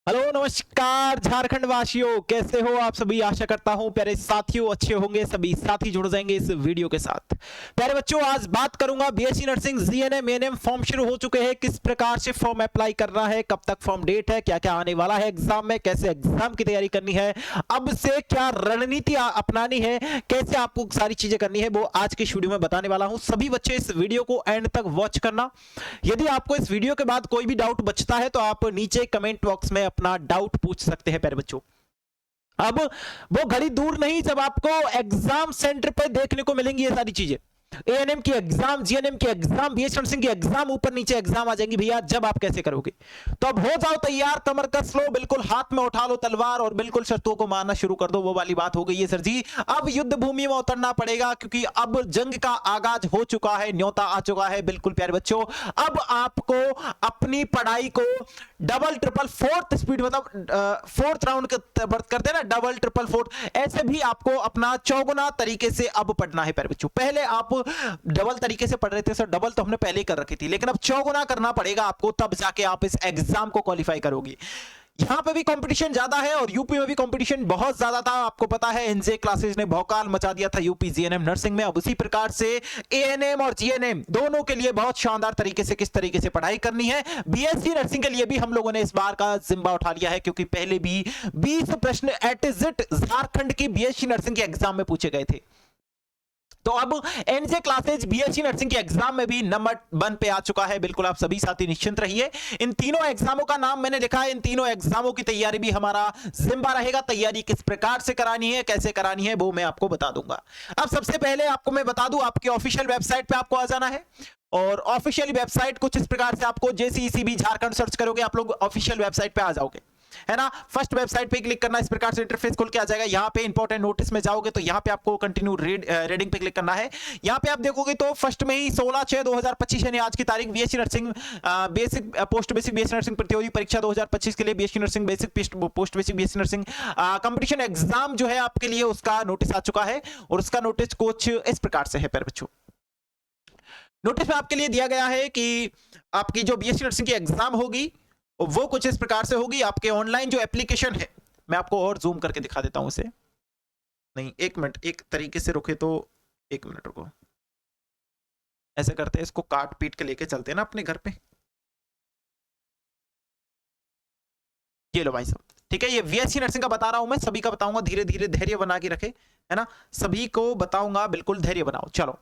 Hello नमस्कार झारखंड वासियों, कैसे हो आप सभी। आशा करता हूं प्यारे साथियों अच्छे होंगे। सभी साथी जुड़ जाएंगे इस वीडियो के साथ। प्यारे बच्चों, आज बात करूंगा BSc nursing GNM ANM form शुरू हो चुके हैं, किस प्रकार से फॉर्म अप्लाई करना है, कब तक फॉर्म डेट है, क्या क्या आने वाला है एग्जाम में, कैसे एग्जाम की तैयारी करनी है, अब से क्या रणनीति अपनानी है, कैसे आपको सारी चीजें करनी है, वो आज के वीडियो में बताने वाला हूं। सभी बच्चे इस वीडियो को एंड तक वॉच करना। यदि आपको इस वीडियो के बाद कोई भी डाउट बचता है तो आप नीचे कमेंट बॉक्स में अपना डाउट पूछ सकते हैं प्यारे बच्चों। अब वो घड़ी दूर नहीं जब आपको एग्जाम सेंटर पर देखने को मिलेंगी ये सारी चीजें। एएनएम की एग्जाम, जीएनएम की एग्जाम, बीएससी नर्सिंग की एग्जाम, ऊपर नीचे एग्जाम आ जाएंगी भैया। जब आप कैसे करोगे? तो अब हो जाओ तैयार, कमर कस लो, बिल्कुल हाथ में उठा लो तलवार और बिल्कुल शत्रुओं को मारना शुरू कर दो। वो वाली बात हो गई है सर जी। अब युद्ध भूमि में उतरना पड़ेगा क्योंकि अब जंग का आगाज हो चुका है, न्योता आ चुका है। बिल्कुल प्यारे बच्चों, अब आपको अपनी पढ़ाई को डबल ट्रिपल फोर्थ स्पीड, मतलब फोर्थ राउंड करते हैं ना, डबल ट्रिपल फोर्थ, ऐसे भी आपको अपना चौगुना तरीके से अब पढ़ना है प्यारे बच्चों। पहले आप डबल तरीके से पढ़ रहे थे सर, डबल तो हमने पहले ही कर रखी थी, लेकिन अब चौगुना करना पड़ेगा आपको, तब जाके आप इस एग्जाम को क्वालिफाई करोगे। यहां पे भी कंपटीशन ज्यादा है और यूपी में भी कंपटीशन बहुत ज्यादा था। आपको पता है एनजे क्लासेस ने भौकाल मचा दिया था यूपी जीएनएम नर्सिंग में। अब उसी प्रकार से एएनएम और जीएनएम दोनों के लिए बहुत शानदार तरीके से किस तरीके से पढ़ाई करनी है। बीएससी नर्सिंग के लिए भी हम लोगों ने इस बार का जिम्मा उठा लिया है, क्योंकि पहले भी 20 प्रश्न एट झारखंड की बीएससी नर्सिंग के एग्जाम में पूछे गए थे। तो अब एनजे क्लासेज बीएससी नर्सिंग के एग्जाम में भी नंबर 1 पे आ चुका है। बिल्कुल आप सभी साथी निश्चिंत रहिए। इन तीनों एग्जामों का नाम मैंने लिखा है, इन तीनों एग्जामों की तैयारी भी हमारा जिम्मा रहेगा। तैयारी किस प्रकार से करानी है, कैसे करानी है, वो मैं आपको बता दूंगा। अब सबसे पहले आपको मैं बता दूं, आपकी ऑफिशियल वेबसाइट पे आपको आ जाना है और ऑफिशियल वेबसाइट कुछ इस प्रकार से, आपको जेसीईसीबी झारखंड सर्च करोगे, आप लोग ऑफिशियल वेबसाइट पे आ जाओगे, है ना। फर्स्ट वेबसाइट पे क्लिक करना, इस प्रकार से इंटरफेस खुल के आ जाएगा। यहाँ पे इंपॉर्टेंट नोटिस में जाओगे तो यहाँ पे आपको कंटिन्यू रीडिंग पे क्लिक करना है। यहाँ पे आप देखोगे तो फर्स्ट में ही 16/6/2025 यानी आज की तारीख BSc nursing basic post basic BSc nursing प्रतियोगी परीक्षा 2025 के लिए BSc nursing basic post basic BSc nursing competition exam जो है आपके लिए, उसका नोटिस आ चुका है। और उसका नोटिस कुछ इस प्रकार से है प्यारे बच्चों। नोटिस में आपके लिए दिया गया है कि आपकी जो बीएससी नर्सिंग की एग्जाम होगी वो कुछ इस प्रकार से होगी। आपके ऑनलाइन जो एप्लीकेशन है, मैं आपको और जूम करके दिखा देता हूं इसे। नहीं, एक मिनट, एक तरीके से रुके तो एक मिनट रुको। ऐसे करते हैं, इसको काट पीट के लेके चलते हैं ना अपने घर पे। ये लो भाई साहब, ठीक है। ये बीएससी नर्सिंग का बता रहा हूं मैं, सभी का बताऊंगा, धीरे धीरे धैर्य बना के रखे, है ना। सभी को बताऊंगा, बिल्कुल धैर्य बनाओ। चलो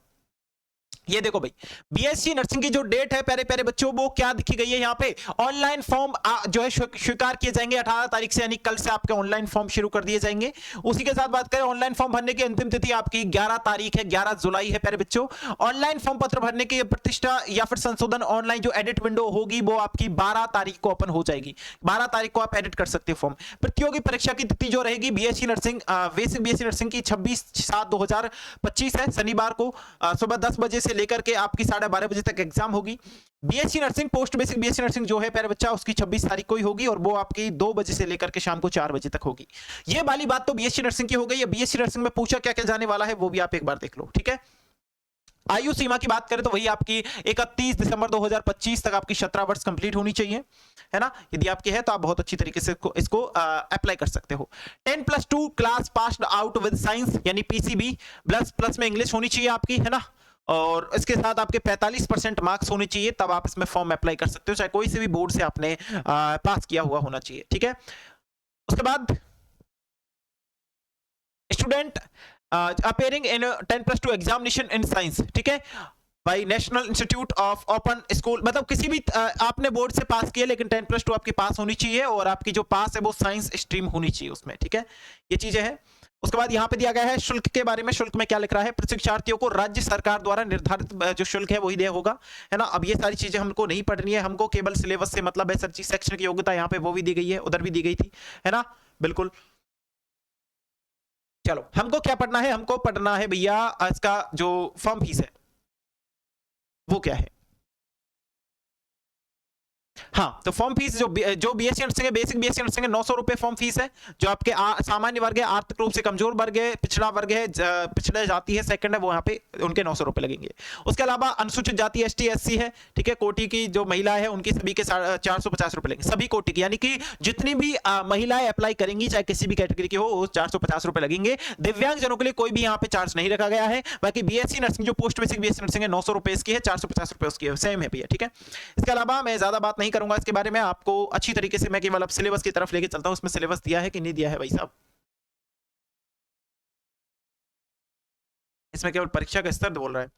ये देखो भाई, बीएससी नर्सिंग की जो डेट है प्यारे प्यारे बच्चों, वो क्या दिखी गई है यहाँ पे। ऑनलाइन फॉर्म जो है स्वीकार किए जाएंगे 18 तारीख से, यानी कल से आपके ऑनलाइन फॉर्म शुरू कर दिए जाएंगे। उसी के साथ बात करें, ऑनलाइन फॉर्म भरने की अंतिम तिथि आपकी 11 तारीख है, 11 जुलाई है प्यारे बच्चों। ऑनलाइन फॉर्म पत्र भरने की प्रतिष्ठा या फिर संशोधन ऑनलाइन जो एडिट विंडो होगी वो आपकी 12 तारीख को ओपन हो जाएगी। 12 तारीख को आप एडिट कर सकते हो फॉर्म। प्रतियोगी परीक्षा की तिथि जो रहेगी BSc nursing basic BSc nursing की 26/7/2025 है, शनिवार को सुबह 10 बजे से लेकर के आपकी 12:30 बजे तक एग्जाम होगी। BSc nursing post basic BSc nursing जो है प्यारे बच्चा, उसकी 26 तारीख को ही होगी और वो आपकी 2 बजे से लेकर के शाम को 4 बजे तक होगी। ये वाली बात तो बीएससी नर्सिंग की हो गई है। बीएससी नर्सिंग में पूछा क्या क्या जाने वाला है वो भी आप एक बार देख लो, ठीक है। आयु सीमा की बात करें तो वही आपकी 31 दिसंबर 2025 तक आपकी 17 वर्ष कंप्लीट होनी चाहिए, है ना। यदि आपकी है तो आप बहुत अच्छी तरीके से इसको अप्लाई कर सकते हो। 10+2 class passed out with science यानी पीसीबी प्लस में इंग्लिश होनी चाहिए आपकी, है ना। और इसके साथ आपके 45% मार्क्स होने चाहिए, तब आप इसमें फॉर्म अप्लाई कर सकते हो, चाहे कोई से भी बोर्ड से आपने पास किया हुआ होना चाहिए, ठीक है। उसके बाद student appearing in 10+2 examination in science, ठीक है, भाई national institute of open school, मतलब किसी भी आपने बोर्ड से पास किया, लेकिन 10+2 आपकी पास होनी चाहिए और आपकी जो पास है वो साइंस स्ट्रीम होनी चाहिए उसमें, ठीक है। ये चीजें हैं। उसके बाद यहाँ पे दिया गया है शुल्क के बारे में। शुल्क में क्या लिख रहा है, प्रशिक्षार्थियों को राज्य सरकार द्वारा निर्धारित जो शुल्क है वही दिया होगा, है ना। अब ये सारी चीजें हमको नहीं पढ़नी है, हमको केवल सिलेबस से मतलब है। सर जी शैक्षणिक योग्यता यहाँ पे वो भी दी गई है, उधर भी दी गई थी, है ना, बिल्कुल। चलो हमको क्या पढ़ना है, हमको पढ़ना है भैया इसका जो फॉर्म फीस है वो क्या है। हाँ, तो फॉर्म फीस जो बीएससी नर्सिंग है, बेसिक बीएससी नर्सिंग है, 900 रुपए फॉर्म फीस है। जो आपके सामान्य वर्ग है, आर्थिक रूप से कमजोर वर्ग है, पिछड़ा वर्ग है, पिछड़े जाति है, सेकंड है, वो यहाँ पे उनके 900 रुपए लगेंगे। उसके अलावा अनुसूचित जाति एसटी एससी है, ठीक है, कोटि की जो महिलाएं है उनकी सभी के 450 रुपए लगेंगे, सभी कोटि की, यानी कि जितनी भी महिलाएं अप्लाई करेंगी चाहे किसी भी कैटेगरी की हो, वो 450 रुपए लगेंगे। दिव्यांग जनों के लिए कोई भी यहाँ पे चार्ज नहीं रखा गया है। बाकी बीएससी नर्सिंग जो पोस्ट बेसिक बीएससी नर्सिंग है 900 रुपए इसकी है, 450 रुपए उसकी है, सेम है भैया, ठीक है। इसके अलावा मैं ज्यादा बात नहीं करूंगा इसके बारे में, आपको अच्छी तरीके से मैं केवल अब सिलेबस की तरफ लेके चलता हूं। उसमें सिलेबस दिया है कि नहीं दिया है भाई साहब, इसमें केवल परीक्षा का स्तर बोल रहा है।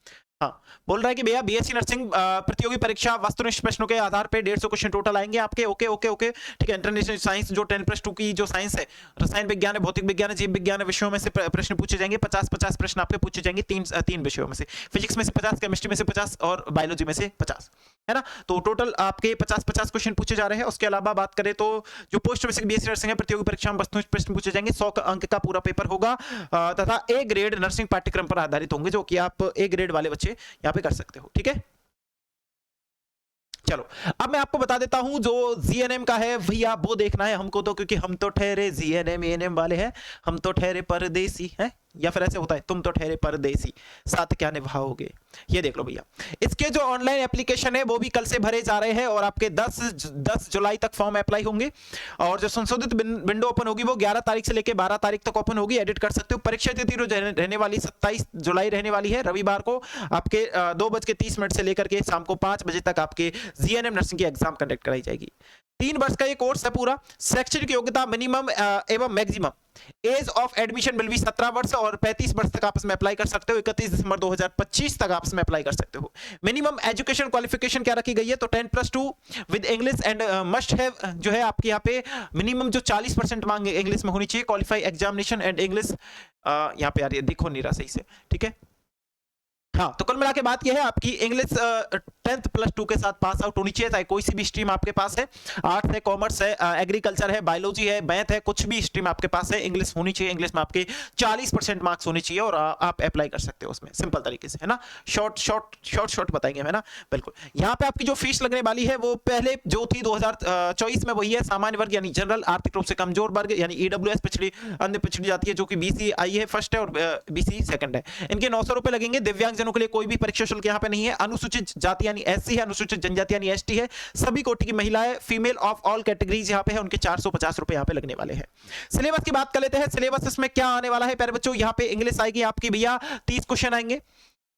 हाँ, बोल रहा है कि भैया बीएससी नर्सिंग प्रतियोगी परीक्षा वस्तुनिष्ठ प्रश्नों के आधार पे 150 क्वेश्चन टोटल आएंगे आपके। ओके ओके ओके, ठीक है। इंटरनेशनल साइंस जो 10+2 की जो साइंस है, रसायन विज्ञान है, भौतिक विज्ञान है, जीव विज्ञान विषयों में से प्रश्न पूछे जाएंगे। 50-50 प्रश्न आपके पूछे जाएंगे तीन विषयों में से, फिजिक्स में से 50, केमिस्ट्री में से 50 और बायोलॉजी में से 50, है ना। तो टोटल आपके 50-50 क्वेश्चन पूछे जा रहे हैं। उसके अलावा बात करें तो जो पोस्ट बेसिक बीएससी नर्सिंग है प्रतियोगी परीक्षा में वस्तुनिष्ठ प्रश्न पूछे जाएंगे, 100 अंक का पूरा पेपर होगा तथा ए ग्रेड नर्सिंग पाठ्यक्रम पर आधारित होंगे, जो कि आप ए ग्रेड वाले बच्चे यहाँ पे कर सकते हो, ठीक है। चलो अब मैं आपको बता देता हूं जो जीएनएम का है भैया वो देखना है हमको तो, क्योंकि हम तो ठहरे जीएनएम एएनएम वाले हैं, हम तो ठहरे परदेसी हैं, या फिर ऐसे होता है तुम तो ठहरे परदेसी साथ क्या निभाओगे। ये देख लो भैया, इसके जो ऑनलाइन एप्लीकेशन है वो भी कल से भरे जा रहे हैं और आपके 10 जुलाई तक फॉर्म अप्लाई होंगे। और जो संशोधित विंडो ओपन होगी वो 11 तारीख से लेकर 12 तारीख तक ओपन होगी, एडिट कर सकते हो। परीक्षा तिथि रहने वाली 27 जुलाई रहने वाली है, रविवार को आपके 2:30 से लेकर के शाम को 5 बजे तक आपके जीएनएम नर्सिंग की एग्जाम कंडक्ट कराई जाएगी। 3 वर्ष का ये कोर्स है पूरा। शैक्षणिक योग्यता मिनिमम एवं maximum age of admission will be 17 वर्ष और 35 वर्ष तक आप इसमें अप्लाई कर सकते हो। 31 दिसंबर 2025 तक आप इसमें अप्लाई कर सकते हो। मिनिमम एजुकेशन क्वालिफिकेशन क्या रखी गई है, तो 10+2 with English and must have जो है आपके यहाँ पे मिनिमम जो 40% मांगे इंग्लिश में होनी चाहिए। क्वालिफाई एग्जामिनेशन एंड इंग्लिश यहाँ पे आ रही है, दिखो नहीं रहा सही से, ठीक है। हाँ, तो कुल मिला के बात यह है आपकी इंग्लिश 10+2 के साथ पास आउट होनी चाहिए, चाहे कोई सी भी स्ट्रीम आपके पास है, आर्ट्स है, कॉमर्स है, एग्रीकल्चर है, बायोलॉजी है, मैथ है, कुछ भी स्ट्रीम आपके पास है, इंग्लिश होनी चाहिए। इंग्लिश में आपके 40% मार्क्स होने चाहिए और आप अप्लाई कर सकते हो उसमें सिंपल तरीके से, है ना। शॉर्ट बताएंगे, है ना, बिल्कुल। यहाँ पे आपकी जो फीस लगने वाली है वो पहले जो थी 2024 में वही है। सामान्य वर्ग यानी जनरल, आर्थिक रूप से कमजोर वर्ग यानी ईडब्ल्यूएस, पिछड़ी अन्य पिछड़ी जाती है जो कि बीसी आई है फर्स्ट है और बीसी सेकंड है, इनके 900 रुपए लगेंगे। दिव्यांग के लिए कोई भी परीक्षा शुल्क यहाँ पे नहीं है। अनुसूचित जाति यानी एससी है, अनुसूचित जनजाति यानी एसटी है, सभी कोटि की महिलाएं, फीमेल ऑफ ऑल कैटेगरीज यहाँ पे है, उनके 450 रुपए यहाँ पे लगने वाले हैं। सिलेबस की बात कर लेते हैं। सिलेबस इसमें क्या आने वाला है प्यारे बच्चों, यहाँ पे इंग्लिश आएगी आपकी भैया 30 क्वेश्चन आएंगे,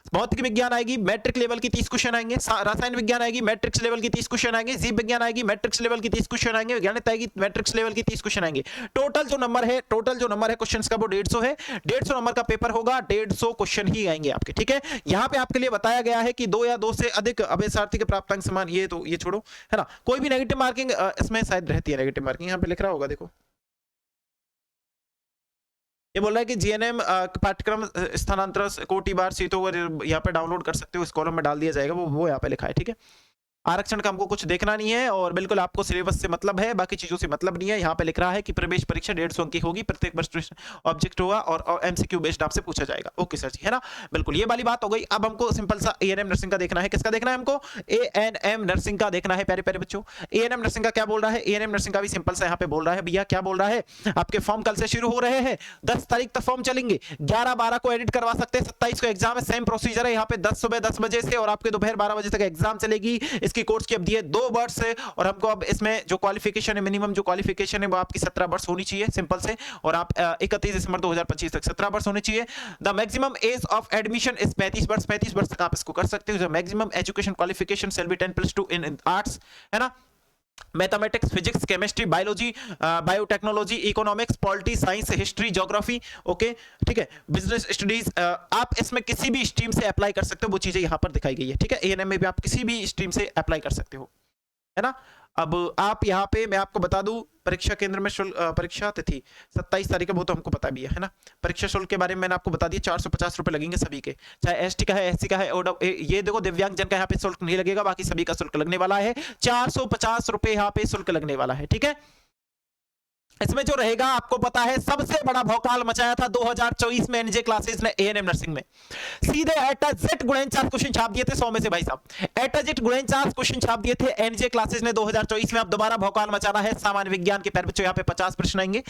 भौतिक विज्ञान आएगी मैट्रिक लेवल की 30 क्वेश्चन आएंगे, रसायन विज्ञान आएगी मैट्रिक्स लेवल की 30 क्वेश्चन आएंगे, जीव विज्ञान आएगी मैट्रिक्स लेवल की 30 क्वेश्चन आएंगे, गणित आएगी मैट्रिक्स लेवल की 30 क्वेश्चन आएंगे। टोटल जो नंबर है क्वेश्चंस का वो 150 है। 150 नंबर का पेपर होगा, 150 क्वेश्चन ही आएंगे आपके, ठीक है। यहाँ पे आपके लिए बताया गया है कि 2 या 2 से अधिक अभ्यर्थी के प्राप्तांक समान, ये तो ये छोड़ो, है ना। कोई भी नेगेटिव मार्किंग इसमें शायद रहती है, नेगेटिव मार्किंग यहाँ पे लिख रहा होगा, देखो ये बोल रहा है कि जीएनएम पाठ्यक्रम स्थानांतरण कोटि बार सीटों को यहाँ पे डाउनलोड कर सकते हो, इस कॉलम में डाल दिया जाएगा, वो यहाँ पे लिखा है, ठीक है। आरक्षण का हमको कुछ देखना नहीं है और बिल्कुल आपको सिलेबस से मतलब है, बाकी चीजों से मतलब नहीं है। यहाँ पे लिख रहा है कि प्रवेश परीक्षा 150 अंक की होगी, प्रत्येक प्रश्न ऑब्जेक्ट होगा और एमसीक्यू बेस्ड आपसे पूछा जाएगा। ओके सर जी, है ना, बिल्कुल ये वाली बात हो गई। अब हमको सिंपल सा एएनएम नर्सिंग का देखना है। किसका देखना है हमको, एएनएम नर्सिंग का देखना है प्यारे प्यारे बच्चों। एएनएम नर्सिंग का क्या बोल रहा है, एएनएम नर्सिंग का भी सिंपल सा यहाँ पे बोल रहा है भैया, क्या बोल रहा है, आपके फॉर्म कल से शुरू हो रहे हैं, 10 तारीख तक फॉर्म चलेंगे, 11-12 को एडिट करवा सकते हैं, 27 को एग्जाम है, सेम प्रोसीजर है यहाँ पे, सुबह 10 बजे से और आपके दोपहर 12 बजे तक एग्जाम चलेगी। इसकी कोर्स की अवधि है 2 वर्ष है और हमको अब इसमें जो क्वालिफिकेशन है, मिनिमम जो क्वालिफिकेशन है वो आपकी 17 वर्ष होनी चाहिए सिंपल से, और आप 31 दिसंबर 2025 तक 17 वर्ष होने चाहिए। The maximum age of admission is 35 वर्ष तक आप इसको कर सकते हो। Maximum education qualification shall be 10+2 in arts, है ना, mathematics, physics, chemistry, biology, biotechnology, economics, polity, science, history, geography, okay, ठीक है, बिजनेस स्टडीज, आप इसमें किसी भी स्ट्रीम से अप्लाई कर सकते हो, वो चीजें यहां पर दिखाई गई है, ठीक है। एएनएम में भी आप किसी भी स्ट्रीम से अप्लाई कर सकते हो, है ना। अब आप यहाँ पे मैं आपको बता दूं परीक्षा केंद्र में शुल्क, परीक्षा तिथि 27 तारीख है, वो तो हमको पता भी है ना। परीक्षा शुल्क के बारे में मैंने आपको बता दिया, 450 रुपए लगेंगे सभी के, चाहे एसटी का है, एससी का है, ये देखो दिव्यांग जन का यहाँ पे शुल्क नहीं लगेगा, बाकी सभी का शुल्क लगने वाला है 450 रुपए यहाँ पे शुल्क लगने वाला है, ठीक है। इसमें जो रहेगा आपको पता है सबसे बड़ा भौकाल मचाया था 2024 में एनजे क्लासेस ने एएनएम नर्सिंग में। सीधे एटा जेट गुणनचार्ज क्वेश्चन छाप दिए थे 100 में से भाई साहब, एटा जेट गुणनचार्ज क्वेश्चन छाप दिए थे एनजे क्लासेस ने 2024 में। अब दोबारा भौकाल मचाना है सामान्य विज्ञान के। प्यारे बच्चों यहाँ पे 50 प्रश्न आएंगे,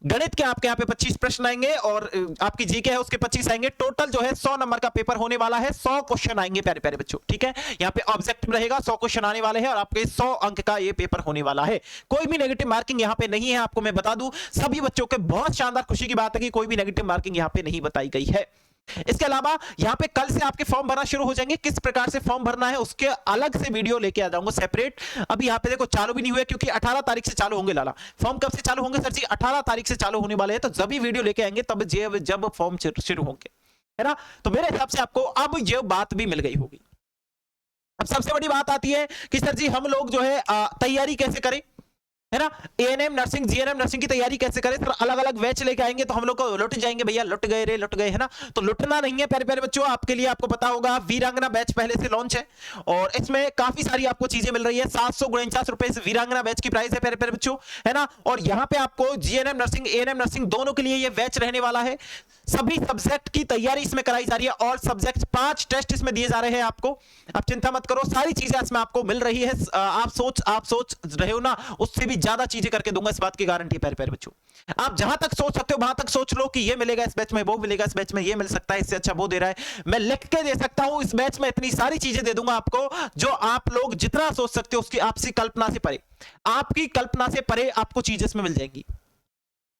गणित के आपके यहाँ पे 25 प्रश्न आएंगे और आपकी जीके है उसके 25 आएंगे। टोटल जो है 100 नंबर का पेपर होने वाला है, 100 क्वेश्चन आएंगे प्यारे प्यारे बच्चों, ठीक है। यहाँ पे ऑब्जेक्टिव रहेगा, 100 क्वेश्चन आने वाले हैं और आपके 100 अंक का ये पेपर होने वाला है। कोई भी नेगेटिव मार्किंग यहाँ पे नहीं है, आपको मैं बता दूं। सभी बच्चों के बहुत शानदार खुशी की बात है कि कोई भी नेगेटिव मार्किंग यहाँ पे नहीं बताई गई है। इसके अलावा यहाँ पे कल से आपके फॉर्म भरना शुरू हो जाएंगे। किस प्रकार से फॉर्म भरना है उसके अलग से वीडियो लेके आ जाऊंगा सेपरेट। अभी यहाँ पे देखो चालू भी नहीं हुए क्योंकि 18 तारीख से चालू होंगे। लाला फॉर्म कब से चालू होंगे सर जी? 18 तारीख से चालू होने वाले हैं, तो जब भी वीडियो लेके आएंगे तब जब फॉर्म शुरू होंगे, है ना। तो मेरे हिसाब से आपको अब ये बात भी मिल गई होगी। अब सबसे बड़ी बात आती है कि सर जी हम लोग जो है तैयारी कैसे करें, है ना। एएनएम नर्सिंग जीएनएम नर्सिंग की तैयारी कैसे करें सर? अलग अलग बैच लेके आएंगे तो हम लोग को लुट जाएंगे भैया, लुट गए रे लुट गए, है ना। तो लुटना नहीं है प्यारे प्यारे बच्चों। आपके लिए आपको पता होगा वीरांगना बैच पहले से लॉन्च है और इसमें काफी सारी आपको चीजें मिल रही है। 749 रुपए से वीरांगना बैच की प्राइस है प्यारे प्यारे बच्चों, है ना। और यहाँ पे आपको जीएनएम नर्सिंग एएनएम नर्सिंग दोनों के लिए ये बैच रहने वाला है। सभी सब्जेक्ट की तैयारी इसमें कराई जा रही है और सब्जेक्ट 5 टेस्ट इसमें दिए जा रहे हैं आपको। आप चिंता मत करो, सारी चीजें इसमें आपको मिल रही है। आप सोच रहे हो ना, उससे भी ज्यादा चीजें करके दूंगा, इस बात की गारंटी प्यारे प्यारे बच्चों। आप जहां तक सोच सकते हो वहां तक सोच लो कि ये मिलेगा इस बैच में, वो मिलेगा इस बैच में, ये मिल सकता है, इससे अच्छा वो दे रहा है। मैं लिख के दे सकता हूं इस बैच में इतनी सारी चीजें दे दूंगा आपको जो आप लोग जितना सोच सकते हो उसकी आपसी कल्पना से परे, आपकी कल्पना से परे आपको चीजें इसमें मिल जाएंगी।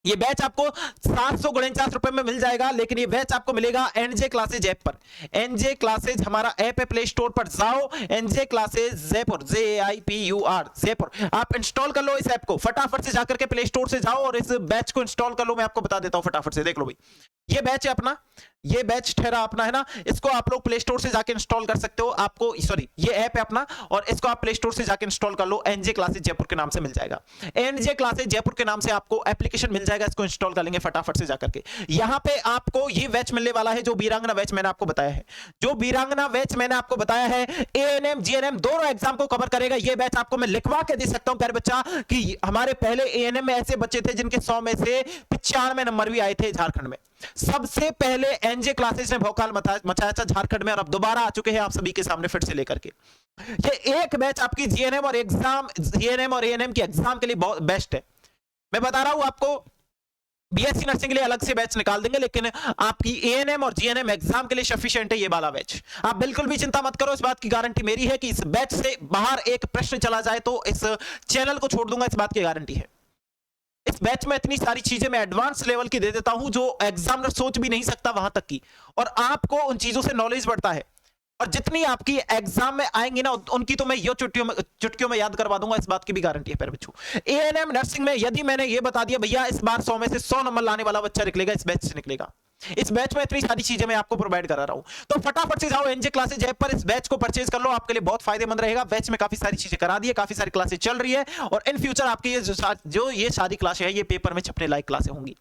ये बैच आपको 749 रुपए में मिल जाएगा, लेकिन ये बैच आपको मिलेगा एनजे क्लासेज ऐप पर। एनजे क्लासेज हमारा ऐप है, प्ले स्टोर पर जाओ, NJ classes Jaipur JAIPUR Jaipur, आप इंस्टॉल कर लो इस ऐप को। फटाफट से जाकर के प्ले स्टोर से जाओ और इस बैच को इंस्टॉल कर लो। मैं आपको बता देता हूं, फटाफट से देख लो भाई। ये बैच है अपना, ये बैच ठहरा अपना, है ना। इसको आप लोग प्ले स्टोर से जाके इंस्टॉल कर सकते हो। आपको सॉरी, ये ऐप है अपना और इसको आप प्ले स्टोर से जाके इंस्टॉल कर लो। एनजे क्लासेज जयपुर के नाम से मिल जाएगा, एनजे क्लासेज जयपुर के नाम से आपको एप्लीकेशन मिल जाएगा। इसको इंस्टॉल कर लेंगे फटाफट से जाकर के। यहां पे आपको ये बैच मिलने वाला है जो वीरांगना बैच मैंने आपको बताया है, जो वीरांगना बैच मैंने आपको बताया है। एएनएम जीएनएम दोनों एग्जाम को कवर करेगा। ये बैच आपको मैं लिखवा के दे सकता हूं प्यारे बच्चा कि हमारे पहले एएनएम में ऐसे बच्चे थे जिनके 100 में से 95 नंबर भी आए थे झारखंड में। सबसे पहले एनजे क्लासेस ने भौकाल मचाया था झारखंड में और अब दोबारा आ चुके हैं आप सभी के सामने फिर से लेकर के। ये एक बैच आपकी जीएनएम और एएनएम की एग्जाम के लिए बहुत बेस्ट है। मैं बता रहा हूं आपको, बीएससी नर्सिंग के लिए अलग से बैच निकाल देंगे, लेकिन आपकी एएनएम और जीएनएम एग्जाम के लिए सफिशिएंट है ये वाला बैच। आप बिल्कुल भी चिंता मत करो, इस बात की गारंटी मेरी है कि इस बैच से बाहर एक प्रश्न चला जाए तो इस चैनल को छोड़ दूंगा, इस बात की गारंटी है। इस बैच में इतनी सारी चीजें मैं एडवांस लेवल की दे देता हूं जो एग्जामिनर सोच भी नहीं सकता वहां तक की, और आपको उन चीजों से नॉलेज बढ़ता है। और जितनी आपकी एग्जाम में आएंगी ना उनकी तो मैं ये चुटकियों में याद करवा दूंगा, इस बात की भी गारंटी है प्यारे बच्चों। एएनएम नर्सिंग में यदि मैंने ये बता दिया भैया इस बार 100 में से 100 नंबर लाने वाला बच्चा निकलेगा, इस बैच से निकलेगा। इस बैच में इतनी सारी चीजें मैं आपको प्रोवाइड करा रहा हूं, तो फटाफट से जाओ एनजे क्लासेज ऐप पर, इस बैच को परचेज कर लो, आपके लिए बहुत फायदेमंद रहेगा। बैच में काफी सारी चीजें करा दी है, काफी सारी क्लासेज चल रही है और इन फ्यूचर आपकी ये सारी क्लासें हैं ये पेपर में छपने लायक क्लासें होंगी।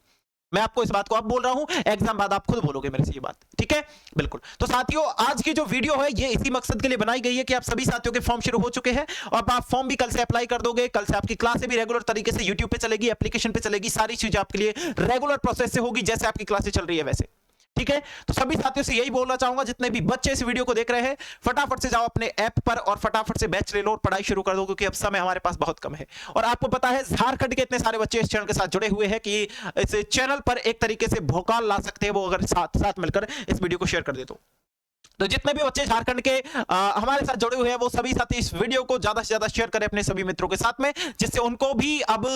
मैं आपको इस बात को अब बोल रहा हूं, एग्जाम बाद आप खुद बोलोगे मेरे से ये बात, ठीक है। बिल्कुल। तो साथियों आज की जो वीडियो है ये इसी मकसद के लिए बनाई गई है कि आप सभी साथियों के फॉर्म शुरू हो चुके हैं और आप फॉर्म भी कल से अप्लाई कर दोगे। कल से आपकी क्लासें भी रेगुलर तरीके से यूट्यूब पे चलेगी, एप्लीकेशन पे चलेगी, सारी चीजें आपके लिए रेगुलर प्रोसेस से होगी जैसे आपकी क्लासें चल रही है वैसे, ठीक है। तो सभी साथियों से यही बोलना चाहूंगा, जितने भी बच्चे इस वीडियो को देख रहे हैं फटाफट से जाओ अपने ऐप पर और फटाफट से बैच ले लो और पढ़ाई शुरू कर दो, क्योंकि अब समय हमारे पास बहुत कम है। और आपको पता है झारखंड के इतने सारे बच्चे इस चैनल के साथ जुड़े हुए हैं कि इस चैनल पर एक तरीके से भौकाल ला सकते हैं वो, अगर साथ साथ मिलकर इस वीडियो को शेयर कर दे तो जितने भी बच्चे झारखंड के हमारे साथ जुड़े हुए हैं वो सभी साथी इस वीडियो को ज्यादा से ज्यादा शेयर करें अपने सभी मित्रों के साथ में, जिससे उनको भी अब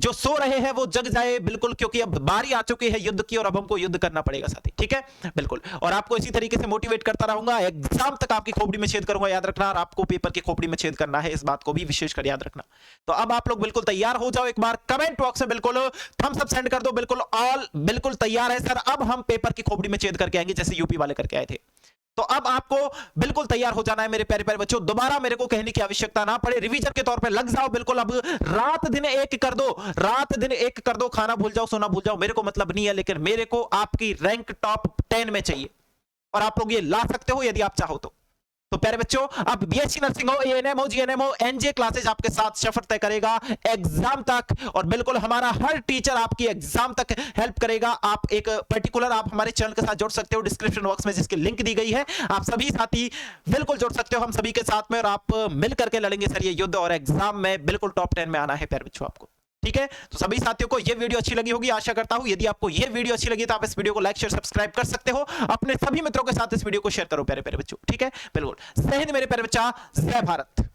जो सो रहे हैं वो जग जाए, बिल्कुल, क्योंकि अब बारी आ चुकी है युद्ध की और अब हमको युद्ध करना पड़ेगा साथी, ठीक है। बिल्कुल। और आपको इसी तरीके से मोटिवेट करता रहूंगा, एग्जाम तक आपकी खोपड़ी में छेद करूंगा, याद रखना। और आपको पेपर की खोपड़ी में छेद करना है, इस बात को भी विशेषकर याद रखना। तो अब आप लोग बिल्कुल तैयार हो जाओ, एक बार कमेंट बॉक्स में बिल्कुल थम्स अप सेंड कर दो, बिल्कुल ऑल बिल्कुल तैयार है सर, अब हम पेपर की खोपड़ी में छेद करके आएंगे जैसे यूपी वाले करके आए थे। तो अब आपको बिल्कुल तैयार हो जाना है मेरे प्यारे प्यारे बच्चों, दोबारा मेरे को कहने की आवश्यकता ना पड़े, रिवीजन के तौर पे लग जाओ बिल्कुल। अब रात दिन एक कर दो, रात दिन एक कर दो, खाना भूल जाओ, सोना भूल जाओ, मेरे को मतलब नहीं है, लेकिन मेरे को आपकी रैंक टॉप 10 में चाहिए और आप लोग ये ला सकते हो यदि आप चाहो तो। तो प्यारे बच्चों, अब बीएससी नर्सिंग हो, एएनएम हो, जीएनएम हो, एनजे क्लासेज आपके साथ सफर तय करेगा एग्जाम तक, और बिल्कुल हमारा हर टीचर आपकी एग्जाम तक हेल्प करेगा। आप एक पर्टिकुलर आप हमारे चैनल के साथ जुड़ सकते हो, डिस्क्रिप्शन बॉक्स में जिसकी लिंक दी गई है, आप सभी साथी बिल्कुल जुड़ सकते हो हम सभी के साथ में, और आप मिल करके लड़ेंगे सर ये युद्ध, और एग्जाम में बिल्कुल टॉप 10 में आना है प्यारे बच्चों आपको। ठीक है, तो सभी साथियों को ये वीडियो अच्छी लगी होगी, आशा करता हूं। यदि आपको ये वीडियो अच्छी लगी तो आप इस वीडियो को लाइक शेयर सब्सक्राइब कर सकते हो, अपने सभी मित्रों के साथ इस वीडियो को शेयर करो प्यारे प्यारे बच्चों। ठीक है, बिल्कुल। जय हिंद मेरे प्यारे बच्चा, जय भारत।